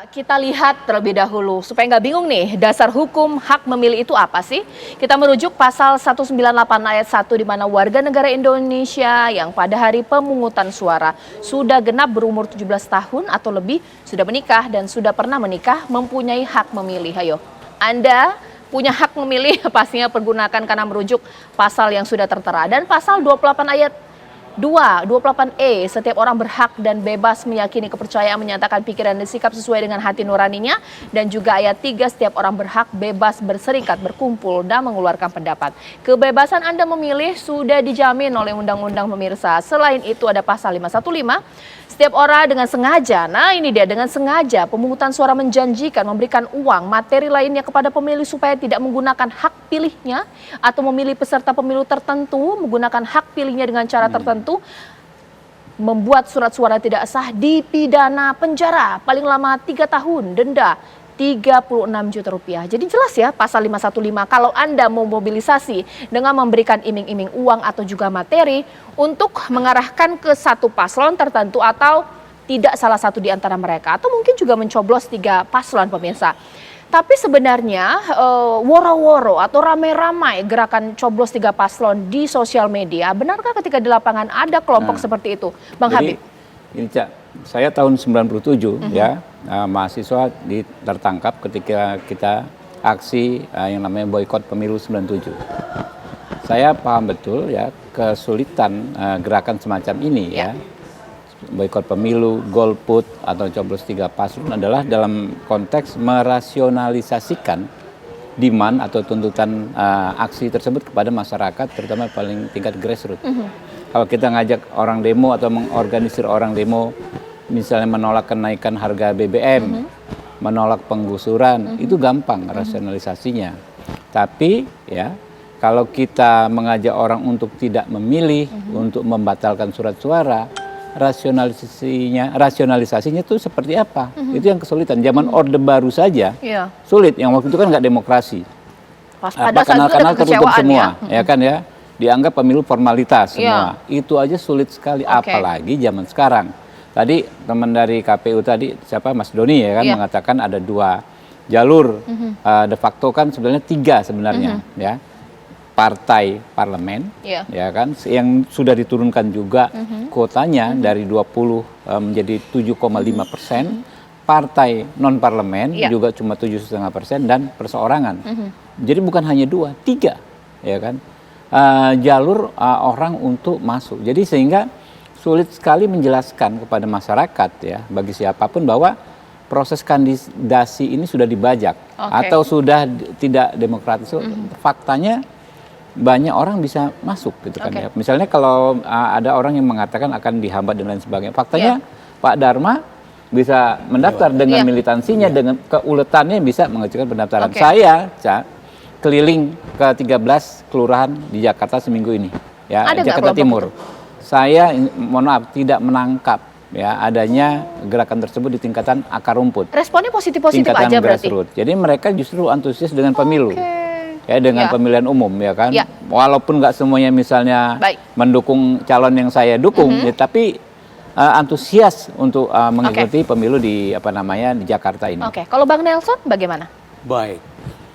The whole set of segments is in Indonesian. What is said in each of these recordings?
kita lihat terlebih dahulu supaya nggak bingung nih, dasar hukum hak memilih itu apa sih? Kita merujuk pasal 198 ayat 1 di mana warga negara Indonesia yang pada hari pemungutan suara sudah genap berumur 17 tahun atau lebih, sudah menikah dan sudah pernah menikah mempunyai hak memilih. Ayo, Anda punya hak memilih pastinya pergunakan karena merujuk pasal yang sudah tertera. Dan pasal 28 ayat 28E, setiap orang berhak dan bebas meyakini kepercayaan, menyatakan pikiran dan sikap sesuai dengan hati nuraninya. Dan juga ayat 3, setiap orang berhak bebas berserikat, berkumpul, dan mengeluarkan pendapat. Kebebasan Anda memilih sudah dijamin oleh undang-undang pemirsa. Selain itu ada pasal 515, setiap orang dengan sengaja, nah ini dia, dengan sengaja pemungutan suara menjanjikan memberikan uang, materi lainnya kepada pemilih supaya tidak menggunakan hak pilihnya atau memilih peserta pemilu tertentu, menggunakan hak pilihnya dengan cara tertentu, membuat surat suara tidak sah, dipidana penjara paling lama 3 tahun, denda 36 juta rupiah. Jadi jelas ya pasal 515 kalau Anda mau mobilisasi dengan memberikan iming-iming uang atau juga materi untuk mengarahkan ke satu paslon tertentu atau tidak salah satu di antara mereka. Atau mungkin juga mencoblos 3 paslon pemirsa. Tapi sebenarnya woro-woro atau ramai-ramai gerakan coblos 3 paslon di sosial media, benarkah ketika di lapangan ada kelompok seperti itu? Bang Habib. Ini Cak, saya tahun 97 ya, mahasiswa tertangkap ketika kita aksi yang namanya boikot pemilu 97. Saya paham betul ya kesulitan gerakan semacam ini ya. Boikot pemilu, golput atau coblos 3 paslon adalah dalam konteks merasionalisasikan demand atau tuntutan aksi tersebut kepada masyarakat, terutama paling tingkat grassroots. Kalau kita ngajak orang demo atau mengorganisir orang demo, misalnya menolak kenaikan harga BBM, menolak penggusuran, itu gampang rasionalisasinya. Tapi ya, kalau kita mengajak orang untuk tidak memilih, untuk membatalkan surat suara, rasionalisasinya itu seperti apa? Itu yang kesulitan. Zaman Orde Baru saja sulit. Yang waktu itu kan nggak demokrasi. Kanal-kanal tertutup semua, ya kan ya? Dianggap pemilu formalitas semua. Itu aja sulit sekali, apalagi zaman sekarang. Tadi teman dari KPU tadi, siapa Mas Doni ya kan mengatakan ada 2 jalur. De facto kan sebenarnya 3 sebenarnya ya. Partai parlemen ya kan yang sudah diturunkan juga kuotanya dari 20 menjadi 7,5%. Partai non parlemen juga cuma 7,5% dan perseorangan. Jadi bukan hanya 2, 3 ya kan. Jalur orang untuk masuk. Jadi sehingga sulit sekali menjelaskan kepada masyarakat ya, bagi siapapun bahwa proses kandidasi ini sudah dibajak atau sudah tidak demokratis. Faktanya banyak orang bisa masuk gitu kan ya. Misalnya kalau ada orang yang mengatakan akan dihambat dan lain sebagainya. Faktanya Pak Dharma bisa mendaftar dengan militansinya, dengan keuletannya bisa mengajukan pendaftaran. Saya keliling ke 13 kelurahan di Jakarta seminggu ini ya, Jakarta Timur. Saya mohon maaf tidak menangkap ya adanya gerakan tersebut di tingkatan akar rumput. Responnya positif-positif aja berarti. Jadi mereka justru antusias dengan pemilu. Ya dengan pemilihan umum ya kan. Walaupun nggak semuanya misalnya mendukung calon yang saya dukung ya, tapi antusias untuk mengikuti pemilu di di Jakarta ini. Kalau Bang Nelson bagaimana? Baik.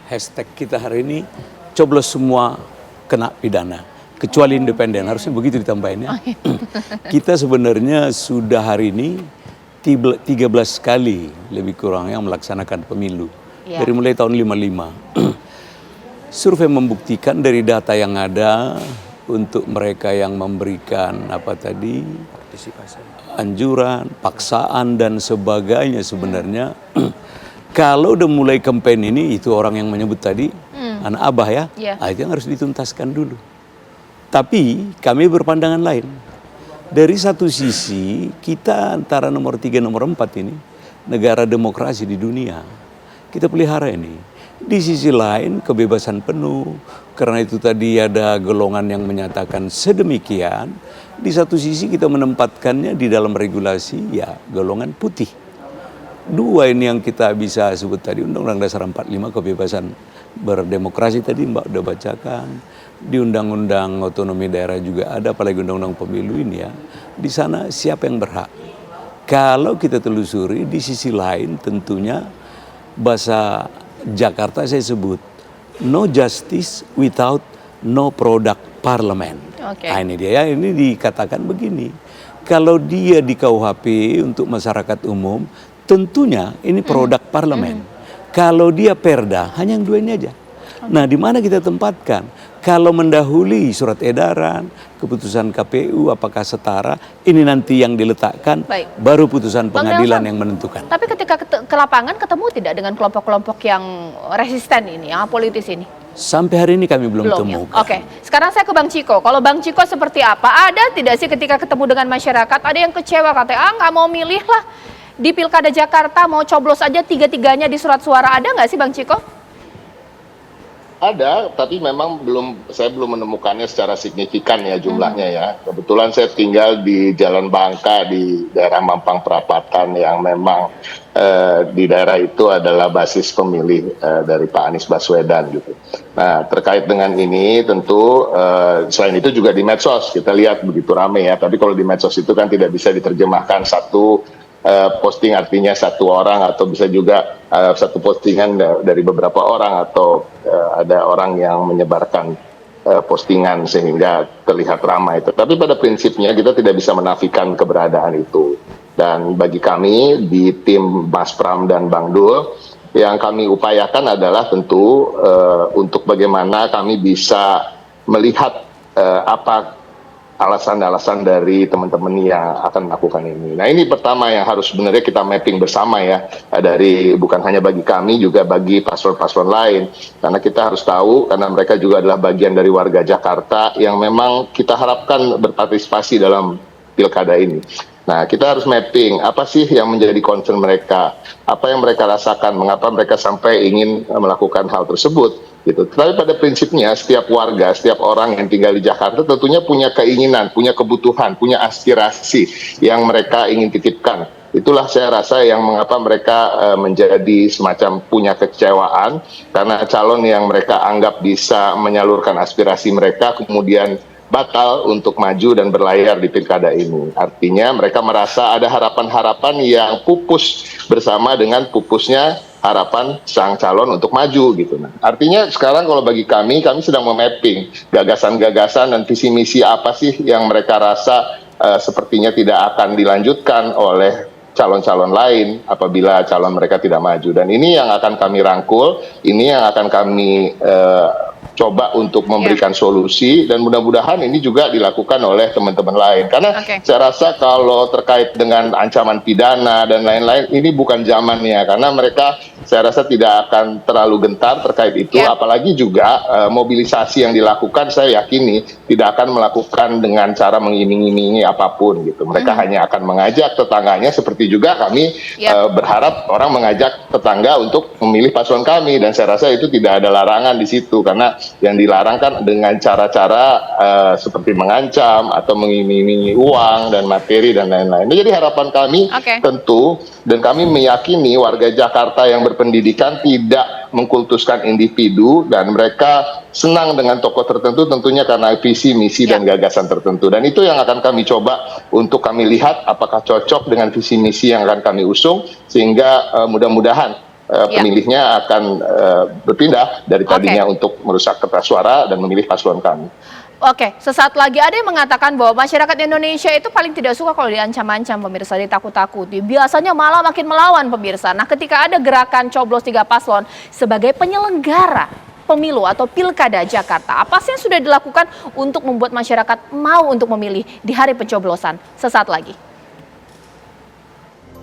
Hashtag kita hari ini coblos semua kena pidana kecuali independen, harusnya begitu ditambahin ya. Kita sebenarnya sudah hari ini 13 kali lebih kurang yang melaksanakan pemilu dari mulai tahun 55. Survei membuktikan dari data yang ada untuk mereka yang memberikan anjuran, paksaan dan sebagainya sebenarnya. Kalau udah mulai kampanye ini, itu orang yang menyebut tadi, anak abah ya, itu yang harus dituntaskan dulu. Tapi kami berpandangan lain. Dari satu sisi, kita antara nomor 3, nomor 4 ini, negara demokrasi di dunia. Kita pelihara ini. Di sisi lain, kebebasan penuh. Karena itu tadi ada golongan yang menyatakan sedemikian. Di satu sisi kita menempatkannya di dalam regulasi, ya golongan putih. 2 ini yang kita bisa sebut tadi, Undang-Undang Dasar 45 kebebasan berdemokrasi tadi Mbak udah bacakan. Di Undang-Undang Otonomi Daerah juga ada, apalagi Undang-Undang Pemilu ini ya. Di sana siapa yang berhak? Kalau kita telusuri di sisi lain tentunya bahasa Jakarta saya sebut no justice without no product parliament. Nah, ini dia, ini dikatakan begini. Kalau dia di KUHP untuk masyarakat umum, tentunya ini produk parlemen. Kalau dia perda, hanya yang dua ini aja. Nah, di mana kita tempatkan? Kalau mendahului surat edaran, keputusan KPU apakah setara, ini nanti yang diletakkan, baru putusan pengadilan yang menentukan. Tapi ketika ke lapangan ketemu tidak dengan kelompok-kelompok yang resisten ini, yang apolitis ini? Sampai hari ini kami belum temukan. Oke, sekarang saya ke Bang Ciko. Kalau Bang Ciko seperti apa? Ada tidak sih ketika ketemu dengan masyarakat, ada yang kecewa katanya, nggak mau milih lah di Pilkada Jakarta, mau coblos aja tiga-tiganya di surat suara. Ada nggak sih Bang Ciko? Ada, tapi memang saya belum menemukannya secara signifikan ya jumlahnya ya. Kebetulan saya tinggal di Jalan Bangka di daerah Mampang Perapatan yang memang di daerah itu adalah basis pemilih dari Pak Anies Baswedan gitu. Nah, terkait dengan ini tentu selain itu juga di medsos kita lihat begitu ramai ya. Tapi kalau di medsos itu kan tidak bisa diterjemahkan satu posting artinya satu orang, atau bisa juga satu postingan dari beberapa orang, atau ada orang yang menyebarkan postingan sehingga terlihat ramai. Tapi pada prinsipnya kita tidak bisa menafikan keberadaan itu. Dan bagi kami di tim Mas Pram dan Bang Dul, yang kami upayakan adalah tentu untuk bagaimana kami bisa melihat apa alasan-alasan dari teman-teman yang akan melakukan ini. Nah, ini pertama yang harus sebenarnya kita mapping bersama ya, dari bukan hanya bagi kami, juga bagi paslon-paslon lain. Karena kita harus tahu, karena mereka juga adalah bagian dari warga Jakarta yang memang kita harapkan berpartisipasi dalam pilkada ini. Nah, kita harus mapping apa sih yang menjadi concern mereka, apa yang mereka rasakan, mengapa mereka sampai ingin melakukan hal tersebut. Gitu. Tapi pada prinsipnya setiap warga, setiap orang yang tinggal di Jakarta tentunya punya keinginan, punya kebutuhan, punya aspirasi yang mereka ingin titipkan. Itulah saya rasa yang mengapa mereka menjadi semacam punya kekecewaan karena calon yang mereka anggap bisa menyalurkan aspirasi mereka kemudian batal untuk maju dan berlayar di pilkada ini. Artinya mereka merasa ada harapan-harapan yang pupus bersama dengan pupusnya harapan sang calon untuk maju gitu. Nah, artinya sekarang kalau bagi kami sedang memapping gagasan-gagasan dan visi misi apa sih yang mereka rasa sepertinya tidak akan dilanjutkan oleh calon-calon lain apabila calon mereka tidak maju. Dan ini yang akan kami rangkul, ini yang akan kami coba untuk memberikan solusi, dan mudah-mudahan ini juga dilakukan oleh teman-teman lain. Karena saya rasa kalau terkait dengan ancaman pidana dan lain-lain, ini bukan zamannya, karena mereka saya rasa tidak akan terlalu gentar terkait itu, apalagi juga mobilisasi yang dilakukan saya yakini tidak akan melakukan dengan cara mengiming-imingi apapun gitu. Mereka hanya akan mengajak tetangganya, seperti juga kami berharap orang mengajak tetangga untuk memilih paslon kami, dan saya rasa itu tidak ada larangan di situ, karena yang dilarang kan dengan cara-cara seperti mengancam atau mengiming-imingi uang dan materi dan lain-lain. Jadi harapan kami tentu, dan kami meyakini warga Jakarta yang berpendidikan tidak mengkultuskan individu, dan mereka senang dengan tokoh tertentu tentunya karena visi, misi, dan gagasan tertentu. Dan itu yang akan kami coba untuk kami lihat apakah cocok dengan visi misi yang akan kami usung, sehingga mudah-mudahan pemilihnya akan berpindah dari tadinya untuk merusak kertas suara dan memilih paslon kami. Oke, sesaat lagi ada yang mengatakan bahwa masyarakat Indonesia itu paling tidak suka kalau diancam-ancam, pemirsa, ditakut-takuti. Biasanya malah makin melawan, pemirsa. Nah, ketika ada gerakan coblos 3 paslon sebagai penyelenggara pemilu atau pilkada Jakarta, apa sih yang sudah dilakukan untuk membuat masyarakat mau untuk memilih di hari pencoblosan? Sesaat lagi.